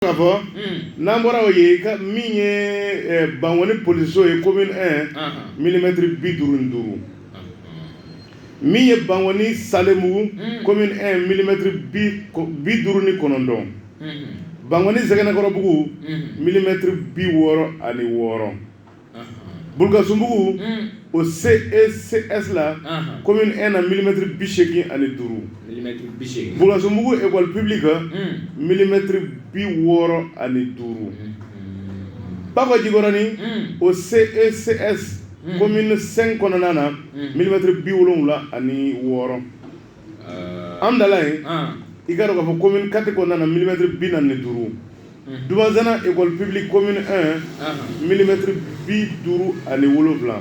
D'abord, n'ambora oye ka minye bangoni poliso e commune 1 mm bidurunduru. Minye bangoni salemu commune 1 mm biduruni konondon. Bangoni zegana korobugu mm biworo ani woro. Bulgasumbugu au CECS la commune 1 na mm bisheki ani duru. Bulgasumbugu école publique biworo ani duru. Bako jigorani au CECS commune 5 kononana biwolonwula ani woro. Amdalai igaro ka commune 4 kononana binani duru. Dumanzana école publique commune 1 biduru ani wolonwula.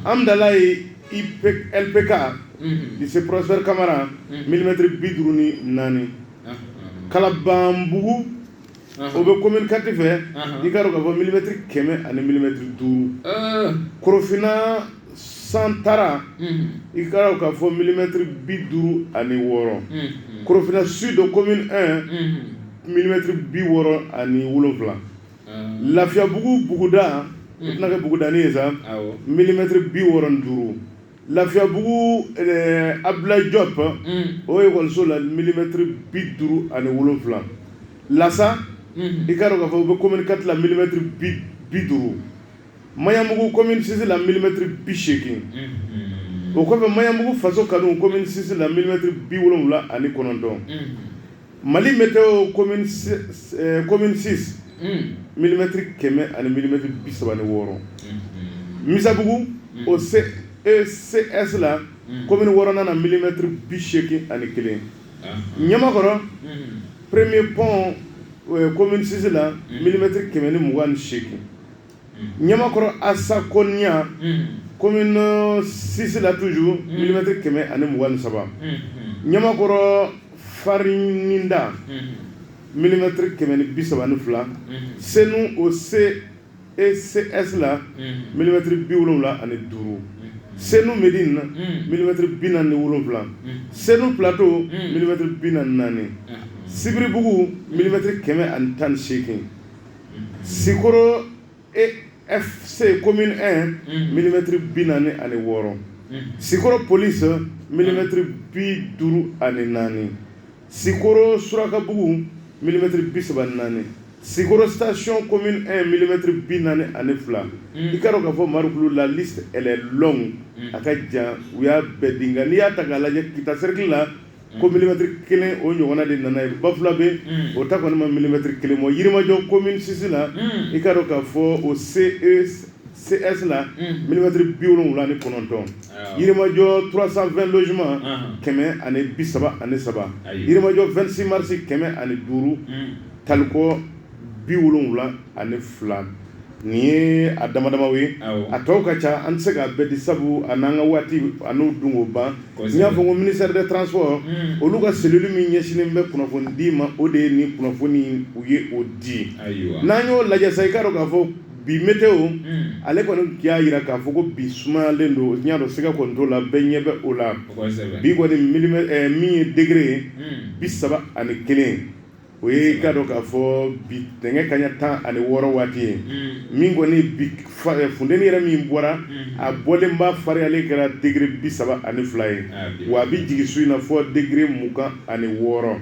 Amdalai LPK lycée Prosper Camara biduru ni nani. Kalabambugu obe commune 4 fe igaro ka keme ani duru. Korofina Santara igaro ka biduru ani woro. Korofina Sud commune 1 biworo ani wolonwula. Lafiabugu Buguda naka Bugudani eza biworo nduru. Lafiabugu Abdoulaye Diop o école so la biduru ani wolonwula. Lassa igaro ka commune 4 la biduru. Mayamugu commune 6 la bisheki. O ko be Mayamugu faso kanu commune 6 la biwolonwula ani konondon. Mali météo commune 6 keme ani bisabani woro. Misabugu au CECS la commune worona na bisheki ani kelen. Nyamakoro premier pont commune 6 la keme ni mugan sheki. Nyamakoro Asakonia commune 6 la toujours keme ani mugan saba. Nyamakoro Farininda keme ni bisabani fula. Senu au CECS la biwolonwula ani duru. Senu Medine binani wolonwula. Senu Plateau binani nani. Sibiribugu keme ani tan sheki. Sikoro FC commune 1 binani ani woro. Sikoro police biduru ani nani. Sikoro Surakabugu bisabani nani. Sikoro station commune 1 binani ani fula. Ikaro ka fo marukulu la liste elle est longue. Akaja uya bedinga ni ya tagalaje kita cercle la ko kelen o nyogona de nana bafula be o ta ko ma kelen mo yirima jo commune 6 la ikaro ka fo au CS la biwolonwula ni kononton. Yirima jo 320 logements keme ani bisaba ani saba. Yirima jo 26 mars keme ani duru. Talko biwolonwula ani fula. Ni adamadama we atoka cha ansega bedi sabu ananga wati anu dungo ba nya fongo ministère des transports oluga cellule mi nyeshine mbe kunafoni dima ode ni kunafoni uye odi nanyo laja saikaro ka fo bi météo ale ko ngia yira ka fo ko bi suma lendo nyado siga contrôle benyebe ola bi ko ni degré bi saba ani kelen. Oui, kado ka fo bi tenge kanya tan ani woro wati mingo ni bi fundeni yera min bora a bolemba fari ale kara degré bisaba ani fly wa bi jigi suina fo degré muka ani woro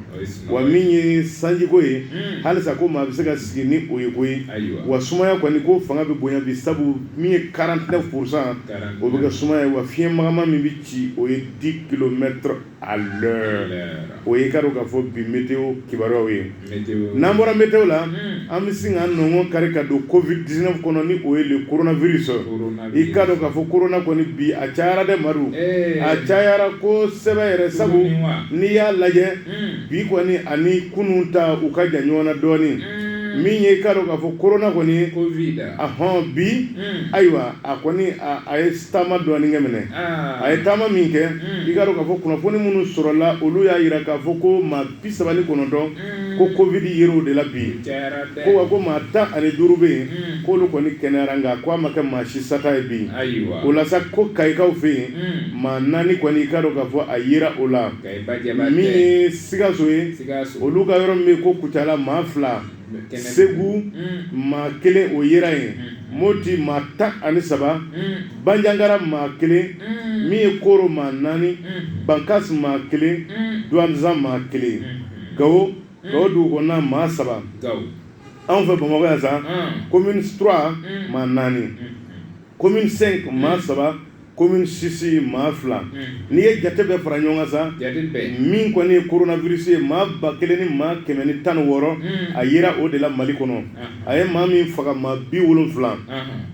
wa minyi sanji ko ye halisa ko ma bisega sigini oye ko wa sumaya ko ni ko fanga be bonya bi sabu mi 49% o be ka sumaya wa fien mama mi bi ci oye 10 km à l'heure. Oye kado ka fo bi météo kibaro we Nambora météo la amisinga nongo kareka do COVID-19 kono ni oye le coronavirus. Ikado ka fo corona koni bi achara de maru. Achara ko sebere sabu ni ya laje bi koni ani kununta ukaja nyona doni. Minye kado ka fo corona koni covid bi aywa akoni stama doni ngemene tama minke ikado ka fo kuna foni munu sorola olu ya ira ka fo ko ma bisabani konoto ko covid yero de la bi ko ko ma ta ani durube ko lu koni kenaranga kwa maka mashi sata bi ola sa ko kai ka fe ma nani koni kado ka fo ayira ola mi sigaso olu ka yoro me ko kutala ma fla Segu maa kelen o yera yen Moti maa 13 Banjangara maa kelen min ye Koro maa 4 Bankas maa kelen Douentza maa kelen Gao dugukɔnɔna maa 3 anw fɛ Bamakɔ yan sa commune 3 maa 4 commune 5 maa 3 commune 6 maa 2 n'i ye jate bɛɛ fara ɲɔgɔn kan sa min kɔni ye coronavirus ye maa 1000 ni maa 116 a yera o de la Mali kɔnɔ a ye maa min faga maa 70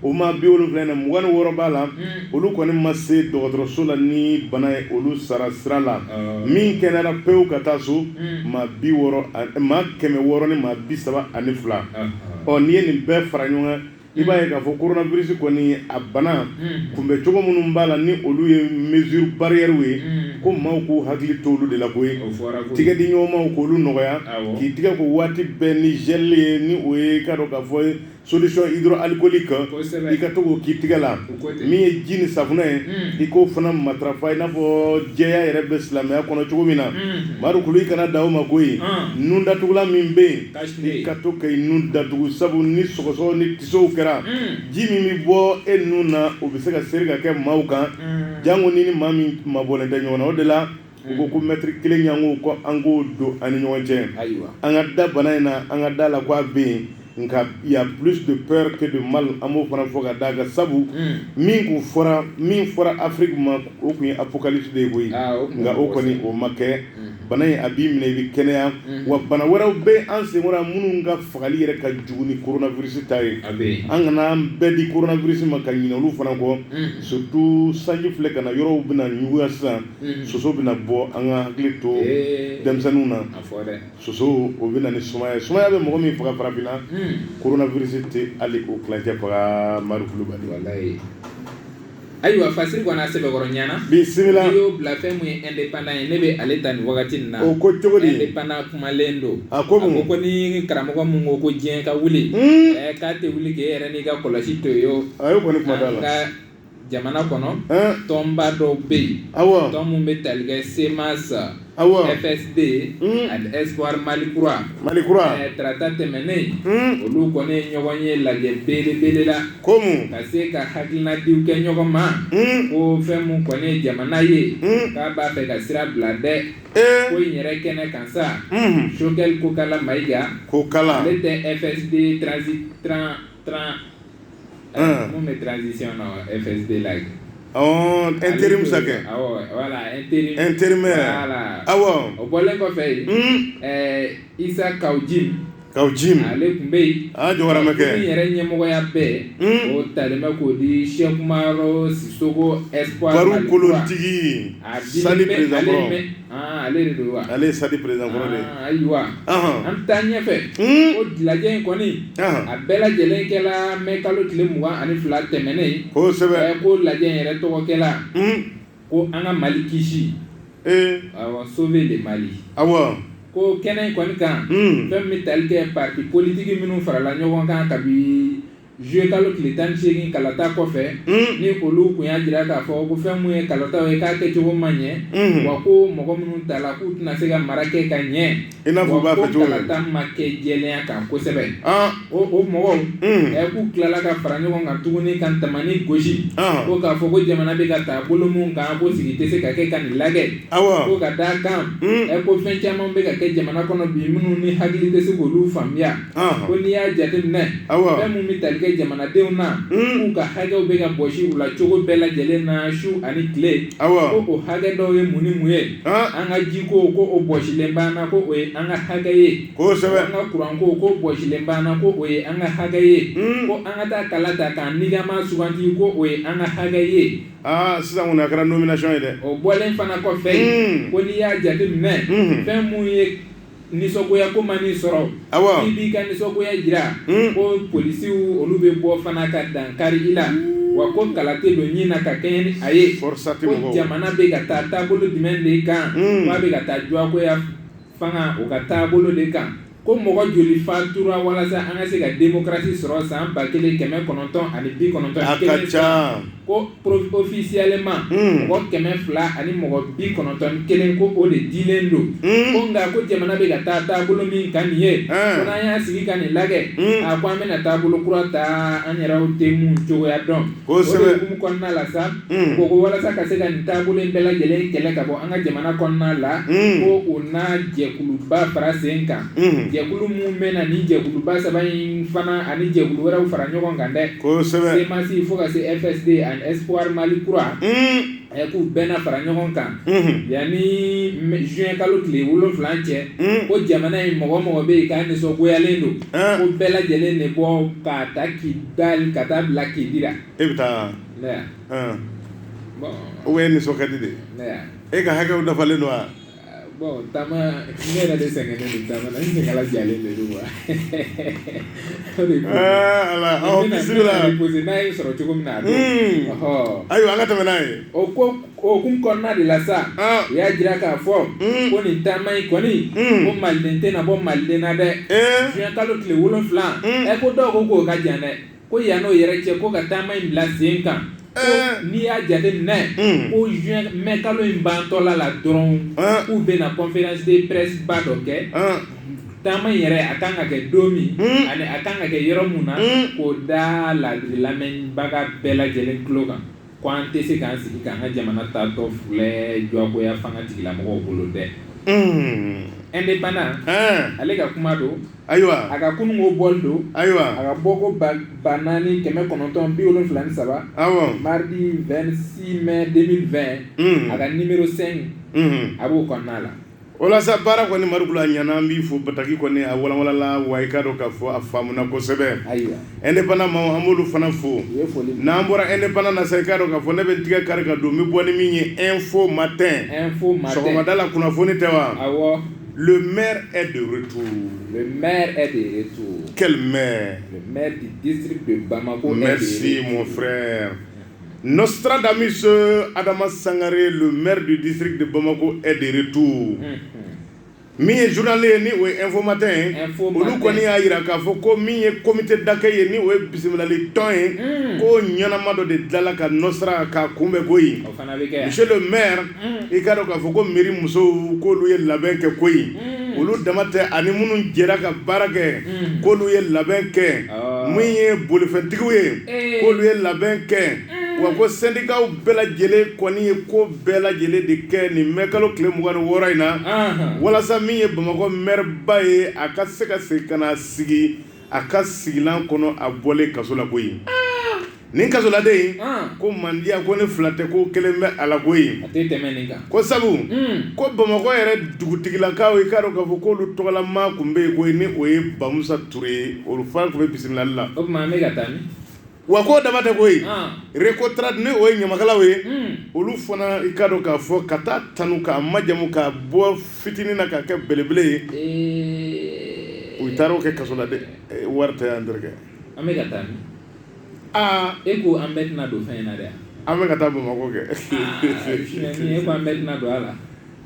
o maa 70 na 26 b'a la olu kɔni ma se dɔgɔtɔrɔso la ni bana ye olu sara sira la min kɛnɛyara pewu ka taa so maa 100 maa 600 ni maa 32 n'i ye nin bɛɛ fara ɲɔgɔn kan i b'a ye k'a fɔ coronavirus kɔni a bana kunbɛ cogo minnu b'a la ni olu ye mesure barrière ye ko maaw k'u hakili to olu de la koyi tigɛ di ɲɔgɔnmaw k'olu nɔgɔya k'i tigɛ ko waati bɛɛ ni gel ye ni o ye k'a dɔn k'a fɔ solution hydroalcoolique i ka to k'o k'i tigɛ la min ye ji ni safunɛ ye i k'o fana matarafa i n'a fɔ jɛya yɛrɛ bɛ silamɛya kɔnɔ cogo min na marukulu i kana da o ma koyi nun datugulan min bɛ yen i ka to ka i nun datugu sabu ni sɔgɔsɔgɔ ni tisow kɛra ji min bɛ bɔ e nun na o bɛ se ka seri ka kɛ maaw kan jango ni maa min mabɔlen tɛ ɲɔgɔn na o de la u ko mètre 1 ɲango ko an k'o don ani ɲɔgɔn cɛ an ka da bana in na an ka da la ko a bɛ yen nka il y a plus de peur que de mal an b'o fana fɔ ka d'a kan sabu min fɔra Afrique ma o tun ye apocalypse de ye koyi nka o kɔni o ma kɛ bana in a b'i minɛ i bɛ kɛnɛya wa bana wɛrɛw bɛ an senkɔrɔ minnu ka fagali yɛrɛ ka jugu ni coronavirus ta ye an kana an bɛɛ di coronavirus ma ka ɲinɛ olu fana kɔ surtout sanji filɛ ka na yɔrɔw bɛna ɲuguya sisan soso bɛna bɔ an ka hakili to denmisɛnninw na soso o bɛna ni sumaya bɛ mɔgɔ min faga farafinna coronavirus tɛ hali o kilancɛ faga Madu Kulubali ayiwa fasiri kɔni a sɛbɛkɔrɔ ɲana bisimila n'i y'o bila fɛn mun ye indépendant ye ne bɛ ale ta nin wagati nin na o ko cogo di indépendant kumalen don a ko ni karamɔgɔ mun ko diɲɛ ka wuli k'a tɛ wuli k'e yɛrɛ n'i ka kɔlɔsi to ye o a y'o kɔni kuma da la jamana kɔnɔ tɔnba dɔw bɛ yen tɔn mun bɛ tali kɛ CEMAS FSD ani Espoir Mali Kura tarata tɛmɛnen olu kɔni ye ɲɔgɔn ye lajɛ belebele la ka se ka hakilinadiw kɛ ɲɔgɔn ma ko fɛn mun kɔni ye jamana ye k'a b'a fɛ ka sira bila dɛ ko in yɛrɛ kɛnɛ kan sa Choguel Kokala Mayiga ale tɛ FSD mun bɛ transition na FSD la intérim sakɛ voilà intérimaire voilà awɔ o bɔlen kɔfɛ Isa Kaujim ale tun bɛ yen jɔyɔrɔmakɛ min yɛrɛ ɲɛmɔgɔya bɛɛ o talen bɛ k'o di Cheikh Umaro Sisoko Espoir Baru kolotigi Sadi président kɔrɔ ale de don wa ale ye Sadi président kɔrɔ de ayiwa an bɛ taa ɲɛfɛ o lajɛ in kɔni a bɛɛ lajɛlen kɛla mɛ kalo tile 22 tɛmɛnen kosɛbɛ ko lajɛ in yɛrɛ tɔgɔ kɛla ko an ka Mali kisi awɔ sauver le Mali awɔ ko kɛnɛ in kɔni kan fɛn min tali kɛ parti politique minnu farala ɲɔgɔn kan kabi juillet kalo tile 18 kalata kɔfɛ ni olu kun y'a jira k'a fɔ ko fɛn mun ye kalataw ye k'a kɛcogo ma ɲɛ wa ko mɔgɔ minnu tala k'u tɛna se ka mara kɛ ka ɲɛ wa ko kalata ma kɛ jɛlenya kan kosɛbɛ o mɔgɔw k'u tilala ka fara ɲɔgɔn kan tuguni ka tamani gosi ko k'a fɔ ko jamana bɛ ka taa bolo mun kan ko sigi tɛ se ka kɛ ka nin lagɛ ko ka d'a kan ko fɛn caman bɛ ka kɛ jamana kɔnɔ bi minnu ni hakili tɛ se k'olu faamuya ko n'i y'a jateminɛ fɛn mun bɛ tali kɛ jamanadenw na k'u ka hakɛw bɛ ka bɔsi u la cogo bɛɛ lajɛlen na su ani tile ko o hakɛ dɔw ye mun ni mun ye an ka jiko ko o bɔsilen b'an na ko o ye an ka hakɛ ye an ka kuranko ko bɔsilen b'an na ko o ye an ka hakɛ ye ko an ka taa kala ta k'an nigama suganti ko o ye an ka hakɛ ye sisan kɔni a kɛra nomination ye dɛ o bɔlen fana kɔfɛ ko n'i y'a jateminɛ fɛn mun ye nisɔgoya ko mani sɔrɔ i b'i ka nisɔgoya jira ko polisiw olu bɛ bɔ fana ka dankari i la wa ko kala tɛ don ɲin na ka kɛɲɛ ni a ye ko jamana bɛ ka taa taabolo jumɛn de kan k'a bɛ ka taa jɔgoya fanga o ka taabolo de kan ko mɔgɔ joli fatura walasa an ka se ka démocratie sɔrɔ san 1991 ko officiellement mɔgɔ 200 ani mɔgɔ 91 ko o de dilen don ko nka ko jamana bɛ ka taa taabolo min kan nin ye ko n'an y'a sigi ka nin lagɛ a ko an bɛna taabolo kura ta an yɛrɛw tɛ mun cogoya dɔn o de hukumu kɔnɔna la sa ko walasa ka se ka nin taabolo in bɛɛ lajɛlen kɛlɛ ka bɔ an ka jamana kɔnɔna la ko o n'a jɛkuluba fara sen kan jɛkulu mun bɛ na ni jɛkuluba saba in fana ani jɛkulu wɛrɛw fara ɲɔgɔn kan dɛ semasi fo ka se FSD ani Espoir Mali kura k'u bɛnna fara ɲɔgɔn kan yanni juin kalo tile 7 cɛ ko jamana in mɔgɔ mɔgɔ bɛ yen k'a nisɔngoyalen don ko bɛɛ lajɛlen de bɔ k'a ta k'i dali ka taa bila k'i dira e bɛ taa ne ya o ye nisɔnkadi de ne ya e ka hakɛw dafalen don wa bon tama ne yɛrɛ de sɛgɛnnen don tama na n sɛgɛla jalen de don wa ala aw bisimila n'a ye sɔrɔ cogo min na a don ayiwa an ka tɛmɛ n'a ye o ko hukumu kɔnɔna de la sa u y'a jira k'a fɔ ko nin taama in kɔni ko maliden tɛ na bɔ maliden na dɛ juin kalo tile 7 ko dɔw ko k'o ka jan dɛ ko yan n'o yɛrɛ cɛ ko ka taama in bila sen kan n'i y'a jateminɛ ko juin mai kalo in bantɔla la dɔrɔn k'u bɛna conférence de presse ba dɔ kɛ taama in yɛrɛ a kan ka kɛ don min ani a kan ka kɛ yɔrɔ mun na k'o da lamɛnbaga bɛɛ lajɛlen tulo kan ko an tɛ se k'an sigi k'an ka jamana taatɔ filɛ jɔgoya fanga tigilamɔgɔw bolo dɛ indépendant ale ka kuma don ayiwa a ka kununko bɔli don ayiwa a ka bɔ ko 4,973 mardi 26 mai 2020 a ka numéro 5 a b'o kɔnɔna la o la sa baara kɔni marikulu a ɲana an b'i fo Bataki kɔni a walanwalala wa i ka dɔn k'a fɔ a faamuna kosɛbɛ indépendant maaw an b'olu fana fo n'an bɔra indépendant na sa i ka dɔn k'a fɔ ne bɛ n tigɛ kari ka don n bɛ bɔ ni min ye info matin sɔgɔmada la kunnafoni tɛ wa le maire est de retour. Le maire est de retour. Quel maire? Le maire du district de Bamako. Merci mon frère. Nostradamus Adama Sangare, le maire du district de Bamako, est de retour. Min ye journal ye ni o ye info matin olu kɔni y'a yira k'a fɔ ko min ye comité d'accueil ye ni o ye bisimilali tɔn ye ko ɲɛnama dɔ de dilala ka Nostra k'a kunbɛn koyi monsieur le maire i ka dɔn k'a fɔ ko mairie musow k'olu ye labɛn kɛ koyi olu dama tɛ ani minnu jɛra ka baara kɛ k'olu ye labɛn kɛ min ye bolifɛntigiw ye k'olu ye labɛn kɛ wa ko syndicat bɛɛ lajɛlen kɔni ye ko bɛɛ lajɛlen de kɛ nin mai kalo tile 26 in na walasa min ye Bamako maire ba ye a ka se ka segin ka na sigi a ka sigilan kɔnɔ a bɔlen kaso la koyi nin kasoladen ko mandiya ko ne fila tɛ ko kelen bɛ a la koyi ko sabu ko Bamako yɛrɛ dugutigilakaw i k'a dɔn k'a fɔ k'olu tɔgɔlama tun bɛ yen koyi ni o ye Bamusa Ture ye olu fana tun bɛ bisimilali la o tuma an bɛ ka taa min wa ko dama tɛ koyi Recotrade ni o ye ɲamakalaw ye olu fana i ka dɔn k'a fɔ ka taa tanu k'a majamu k'a bɔ fitinin na k'a kɛ belebele ye u taara o kɛ kaso la dɛ wari tɛ yan terikɛ an bɛ ka taa min e ko an bɛɛ tɛna don fɛn in na dɛ an bɛ ka taa Bamako kɛ e ko an bɛɛ tɛna don a la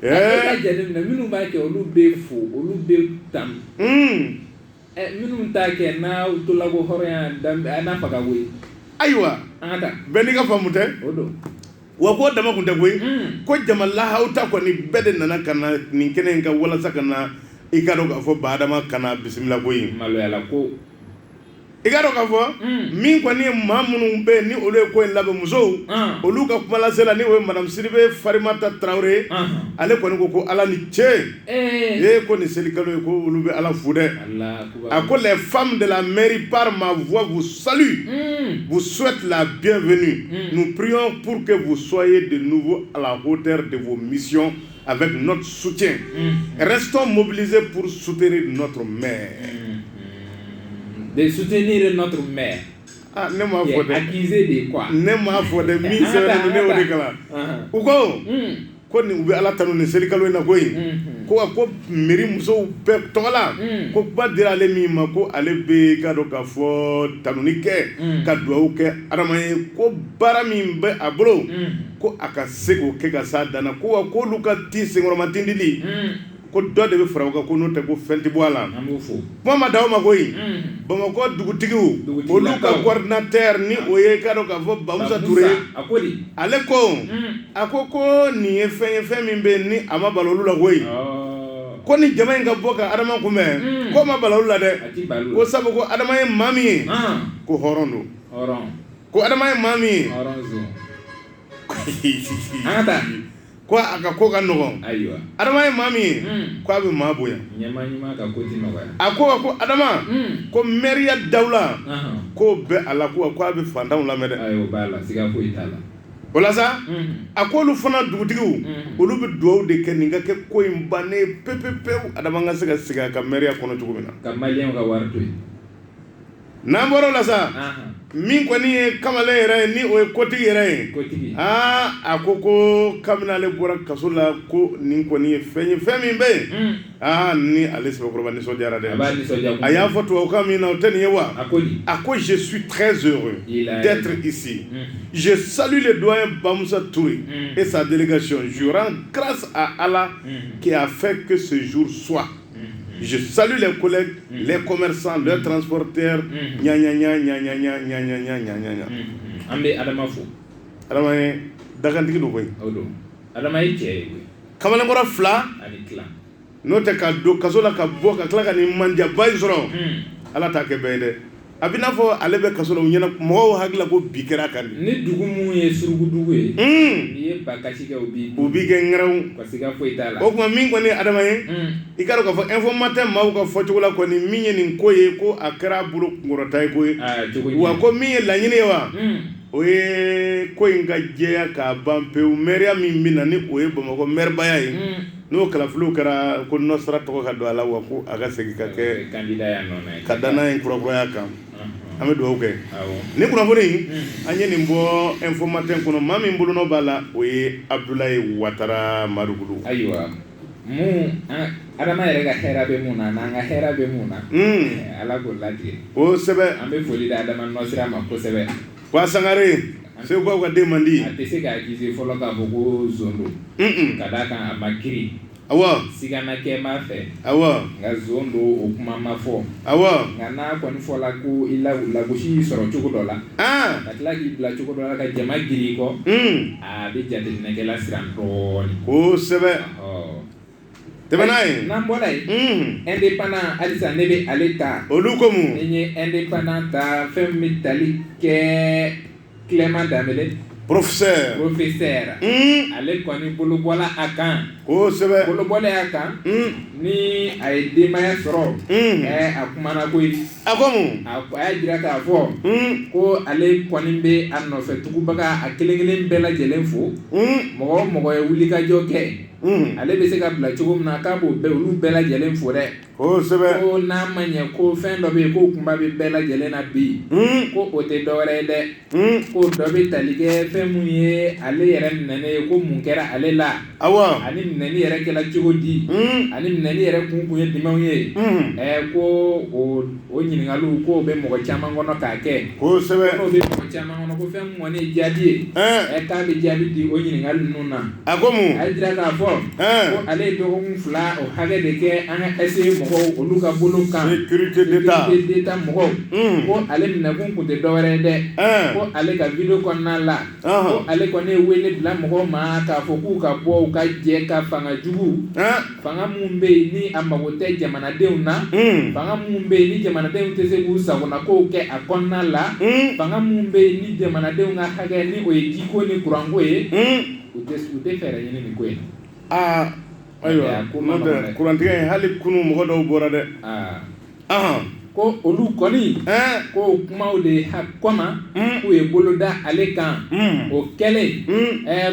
e ka jateminɛ minnu b'a kɛ olu bɛ fo olu bɛ tanu minnu t'a kɛ n'a tola ko hɔrɔnya n'a faga koyi ayiwa an ka taa bɛɛ n'i ka faamu tɛ o don wa ko dama kun tɛ koyi ko jama lahaw ta kɔni bɛɛ de nana ka na nin kɛnɛ in ka walasa ka na i ka dɔn k'a fɔ ba Adama kana bisimila koyi maloyala ko i ka dɔn k'a fɔ min kɔni ye maa minnu bɛ yen ni olu ye ko in labɛn musow olu ka kumalase la ni o ye madame Sidibe Farimata Traoré ale kɔni ko ala ni ce ko nin selikalo ye ko olu bɛ ala fo dɛ a ko les femmes de la mairie par ma voix vous saluent vous souhaitent la bienvenue nous prions pour que vous soyez de nouveau à la hauteur de vos missions avec notre soutien restons mobilisés pour soutenir notre maire de soutenir notre maire. Ne m'a fɔ dɛ. Accusé de quoi? Ne m'a fɔ dɛ min sɛbɛnnen ne o de kala. U ko nin u bɛ ala tanu nin selikalo in na koyi ko mairie musow bɛɛ tɔgɔ la ko kuma dira ale min ma ko ale bɛ ka dɔn k'a fɔ tanuni kɛ ka dugawu kɛ adama ye ko baara min bɛ a bolo ko a ka se k'o kɛ ka s'a dan na ko wa k'olu ka ti senkɔrɔma tindili ko dɔ de bɛ fara o kan ko n'o tɛ ko fɛn tɛ bɔ a la an b'o fo kuma ma d'aw ma koyi Bamakɔ dugutigiw olu ka coordinateur ni o ye k'a dɔn k'a fɔ Bamusa Ture a ko di ale ko a ko nin ye fɛn min bɛ yen ni a ma balo olu la koyi ko ni jama in ka bɔ ka Adama kunbɛn ko ma balo olu la dɛ ko sabu ko Adama ye maa min ye ko hɔrɔn don ko Adama ye maa min ye an ka taa ko a ka ko ka nɔgɔn ayiwa Adama ye maa min ye ko a bɛ maa bonya ɲɛma ka ko ti nɔgɔya a ko Adama ko mɛriya dawula ko bɛ a la ko a bɛ fantanw lamɛn dɛ ayiwa o b'a la siga foyi t'a la o la sa a ko olu fana dugutigiw olu bɛ dugawu de kɛ nin ka kɛ ko in bannen pewu Adama ka se ka segin a ka mɛriya kɔnɔ cogo min na ka maliyɛnw ka wari to yen n'an bɔra o la sa min kɔni ye kamalen yɛrɛ ye ni o ye kotigi yɛrɛ ye a ko kabini ale bɔra kaso la ko nin kɔni ye fɛn min bɛ yen ni ale sɛbɛkɔrɔba nisɔndiyara dɛ a y'a fɔ tubabukan min na o tɛ nin ye wa a ko je suis très heureux d'être ici je salue le doyen Bamusa Toure et sa délégation je rends grâce à Allah qui a fait que ce jour soit. Je salue les collègues, les commerçants, les transporteurs. An bɛ Adama fo. Adama ye dagantigi do koyi. O don. Adama ye cɛ ye koyi. Kamalenkɔrɔ 2 ani tila. N'o tɛ ka don kaso la ka bɔ ka tila ka nin manjaba in sɔrɔ. Ala t'a kɛ bɛɛ ye dɛ. A bɛ n'a fɔ ale bɛ kaso la u ɲɛna mɔgɔw hakili la ko bi kɛra kan de. Ni dugu mun ye suruku dugu ye. N'i ye bakasi kɛ u b'i kɛ ŋɛrɛw. Ka siga foyi t'a la. O tuma min kɔni ye Adama ye. I k'a dɔn k'a fɔ informateur maaw ka fɔcogo la kɔni min ye nin ko ye ko a kɛra a bolo kunkɔrɔta ye ko ye. Wa ko min ye laɲini ye wa. O ye ko in ka jɛya k'a ban pewu mɛriya min bɛ na ni o ye Bamakɔ mɛribaya ye. N'o kalafiliw kɛra ko Nɔsira tɔgɔ ka don a la wa ko a ka segin ka kɛ ka danna in kurakuraya kan. An bɛ dugawu kɛ. Ni kunnafoni an ye nin bɔ informateur kɔnɔ maa min bolonɔ b'a la o ye Abdulayi Watara Marukulu. Ayiwa Adama yɛrɛ ka hɛrɛ bɛ mun na n'an ka hɛrɛ bɛ mun na Ala k'o latigɛ. Kosɛbɛ. An bɛ foli da Adama Nɔsira ma kosɛbɛ. Wa Sangare Segukaw ka den man di. A tɛ se k'a kisi fɔlɔ k'a fɔ ko zon don ka d'a kan a ma kiiri. Awɔ. Sigana kɛ m'a fɛ. Awɔ. Nka zon don o kuma ma fɔ. Awɔ. Nka n'a kɔni fɔla ko i lagosi y'i sɔrɔ cogo dɔ la. Ka tila k'i bila cogo dɔ la ka jama giri i kɔ. A bɛ jateminɛkɛla siran dɔɔni. Kosɛbɛ. Tɛmɛ n'a ye. N'an bɔra yen. Indépendant halisa ne bɛ ale ta. Olu ko mun. Ni n ye indépendant ta fɛn min bɛ tali kɛ Clément Danbele. Professeur. Ale kɔni bolobɔla a kan. Kosɛbɛ. Bolobɔla a kan. Ni a ye denbaya sɔrɔ. A kumana koyi. A ko mun. A y'a jira k'a fɔ. Ko ale kɔni bɛ a nɔfɛ tugubaga a kelen bɛɛ lajɛlen fo. Mɔgɔ o mɔgɔ ye wulikajɔ kɛ. Ale bɛ se ka bila cogo min na k'a b'o olu bɛɛ lajɛlen fo dɛ. Kosɛbɛ. Ko n'a ma ɲɛ ko fɛn dɔ bɛ yen ko kunba bɛ bɛɛ lajɛlen na bi. Ko o tɛ dɔwɛrɛ ye dɛ. Ko dɔ bɛ tali kɛ fɛn mun ye ale yɛrɛ minɛnen ye ko mun kɛra ale la. Awɔ. Ani minɛni yɛrɛ kɛla cogo di. Ani minɛni yɛrɛ kun ye jumɛnw ye. Ko o ɲininkaliw k'o bɛ mɔgɔ caman kɔnɔ k'a kɛ. Kosɛbɛ. N'o bɛ mɔgɔ caman kɔnɔ ko fɛn mun kɔni ye jaabi ye. K'a bɛ jaabi di o ɲininkali ninnu na. A ko mun. A ye jira k'a fɔ. Ko ale ye dɔgɔkun 2 o hakɛ de kɛ an ka essayer mɔgɔw olu ka bolo kan. Sécurité d'État mɔgɔw. Ko ale minɛkun kun tɛ dɔwɛrɛ ye dɛ. Ko ale ka vidéo kɔnɔna la. Ko ale kɔni ye wele bila mɔgɔw ma k'a fɔ k'u ka bɔ u ka jɛ ka fanga jugu. Fanga mun bɛ yen ni a mago tɛ jamanadenw na. Fanga mun bɛ yen ni jamanadenw tɛ se k'u sagona kow kɛ a kɔnɔna la. Fanga mun bɛ yen ni jamanadenw ka hakɛ ni o ye jiko ni kuranko ye. U tɛ fɛɛrɛ ɲini nin ko in. Ayiwa n'o tɛ kurantigɛ in hali kunu mɔgɔ dɔw bɔra dɛ. Ko olu kɔni ko kumaw de kɔma k'u ye bolo da ale kan. O kɛlen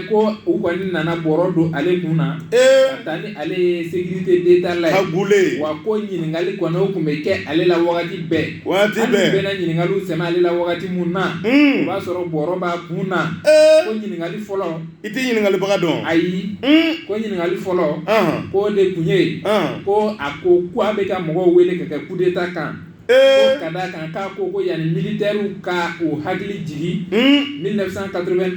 ko u kɔni nana bɔrɔ don ale kun na. Ka taa ni ale ye sécurité d'État la ye. Kabule. Wa ko ɲininkali kɔni o tun bɛ kɛ ale la wagati bɛɛ. Wagati bɛɛ. Hali bɛɛ na ɲininkaliw sɛmɛ ale la wagati mun na. O b'a sɔrɔ bɔrɔ b'a kun na. Ko ɲininkali fɔlɔ. I tɛ ɲininkalibaga dɔn. Ayi. Ko ɲininkali fɔlɔ. Ko de tun ye. Ko a ko a bɛ ka mɔgɔw wele ka kɛ coup d'État kan. Ko ka d'a kan k'a ko yanni militaires ka o hakili jigi 1991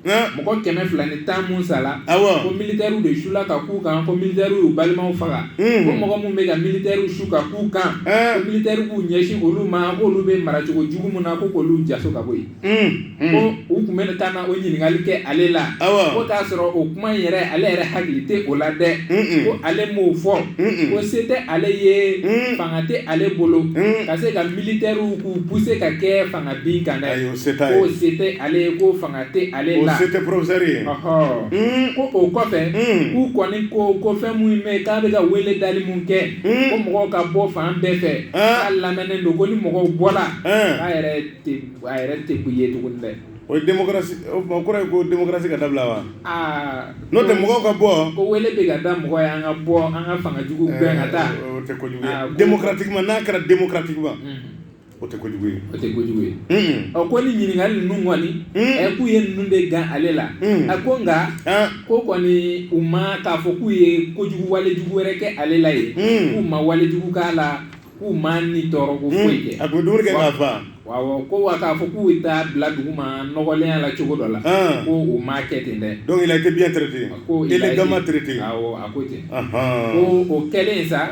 mɔgɔ 210 mun sala Awɔ. ko militaire de sula ka k'u kan ko militaire y'u balimaw faga ko mɔgɔ mun bɛ ka militaire su ka k'u kan ko militaire b'u ɲɛsin olu ma k'olu bɛ maracogo jugu mun na ko k'olu jaso ka bɔ yen ko u tun bɛ ka na o ɲininkali kɛ ale la ko k'a sɔrɔ o kuma in yɛrɛ ale yɛrɛ hakili tɛ o la dɛ ko ale m'o fɔ ko se tɛ ale ye fanga tɛ ale bolo ka se ka militaire k'u pousser ka kɛ fanga bin kan dɛ ko se tɛ ale ye ko fanga tɛ ale la o se tɛ professeur ye ko o kɔfɛ k'u kɔni ko fɛn mun bɛ k'a bɛ ka wele dali mun kɛ ko mɔgɔw ka bɔ fan bɛɛ fɛ k'a lamɛnnen don ko ni mɔgɔw bɔla a yɛrɛ tɛ ku ye tuguni dɛ. O ye démocratie o kɔrɔ ye ko démocratie ka dabila wa n'o tɛ mɔgɔw ka bɔ ko wele bɛ ka da mɔgɔ ye an ka bɔ an ka fanga jugu gɛn ka taa o tɛ kojugu ye démocratiquement n'a kɛra démocratiquement o tɛ kojugu ye o tɛ kojugu ye ko ni ɲininkali ninnu kɔni k'u ye ninnu de gan ale la ko nka ko kɔni u ma k'a fɔ k'u ye kojugu walejugu wɛrɛ kɛ ale la ye k'u ma walejugu k'a la k'u ma ni tɔɔrɔ ko foyi kɛ a tun bɛ dumuni kɛ k'a fa awɔ ko wa k'a fɔ k'u bɛ taa bila dugu ma nɔgɔlenya la cogo dɔ la ko u ma kɛ ten dɛ donc il a été bien traité élégamment traité awɔ a ko ten ko o kɛlen sa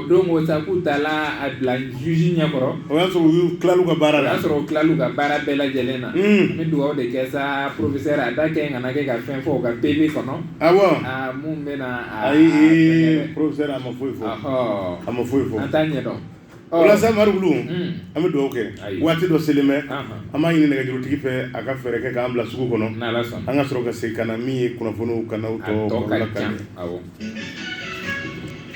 don o sa k'u taala a bila juge ɲɛkɔrɔ o y'a sɔrɔ u y'u tilal'u ka baara la o y'a sɔrɔ u tilal'u ka baara bɛɛ lajɛlen na n bɛ dugawu de kɛ sa professeur a da kɛ kana kɛ ka fɛn fɔ o ka PV kɔnɔ awɔ mun bɛna ayi professeur a ma foyi fɔ a ma foyi fɔ an t'a ɲɛdɔn o la sa Maribulu an bɛ dugawu kɛ waati dɔ selen bɛ an b'a ɲini nɛgɛjurutigi fɛ a ka fɛɛrɛ kɛ k'an bila sugu kɔnɔ an ka sɔrɔ ka segin ka na min ye kunnafoniw kan'aw tɔ ka ca awɔ